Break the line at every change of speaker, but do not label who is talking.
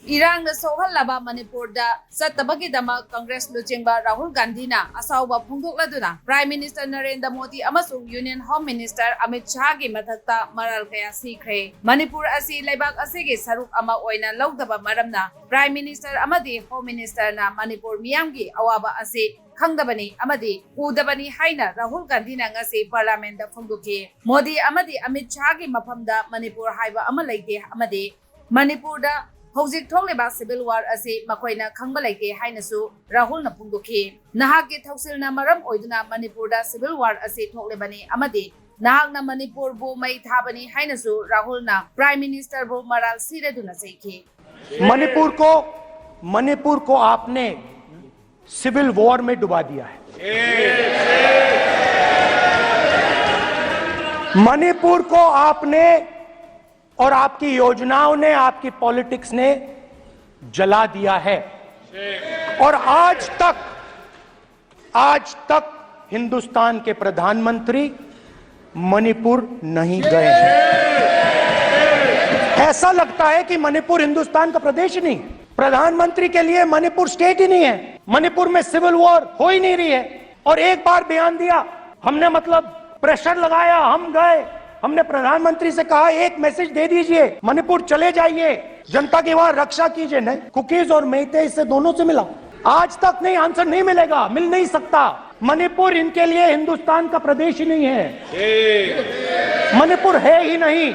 इरांग सोहल्लाबा मणिपुरदा सत्तबगीदमक कांग्रेस लुचिंगबा राहुल गांधीना असाउबा फोंदोक्लदुना प्राइम मिनिस्टर नरेंद्र मोदी अमसुंग union home minister Amit Shah की मथक्ता मरल कया सीख्रे मणिपुर असी लेबाक असिगे सरुक अमा ओइना लौदबा मरमना प्राइम मिनिस्टर अमदी होम मिनिस्टर ना मणिपुर मियामगी अवाबा असी खंगदबनी अमदी उदबनी हाइना राहुल गांधी ना ngasi पार्लियामेंट दा फोंदोकी मोदी अमदी अमित शाह की मफमदा मणिपुर हाइबा अमा लेते अमदी मणिपुर दा हौजिक थोलेबा सिविल वार असे मखोइना खंगबा लेते हाइनसु राहुल ना फोंदोकी नाहाके थौसिलना मरम ओइदुना मणिपुर दा सिविल वार असे थोलेबनी अमदी नाहाकना मणिपुर बु मई थाबनी हाइनसु राहुल ना प्राइम मिनिस्टर बु मराल सिरेदुना सेखी
मणिपुर को आपने सिविल वॉर में डुबा दिया है। मणिपुर को आपने और आपकी योजनाओं ने, आपकी पॉलिटिक्स ने जला दिया है और आज तक हिंदुस्तान के प्रधानमंत्री मणिपुर नहीं गए हैं। ऐसा लगता है कि मणिपुर हिंदुस्तान का प्रदेश नहीं, प्रधानमंत्री के लिए मणिपुर स्टेट ही नहीं है। मणिपुर में सिविल वॉर हो ही नहीं रही है और एक बार बयान दिया हमने, मतलब प्रेशर लगाया, हम गए, हमने प्रधानमंत्री से कहा एक मैसेज दे दीजिए, मणिपुर चले जाइए, जनता की वहां रक्षा कीजिए। नहीं, कुकीज और मेइते से दोनों से मिला, आज तक नहीं, आंसर नहीं मिलेगा, मिल नहीं सकता। मणिपुर इनके लिए हिंदुस्तान का प्रदेश ही नहीं है, मणिपुर है ही नहीं।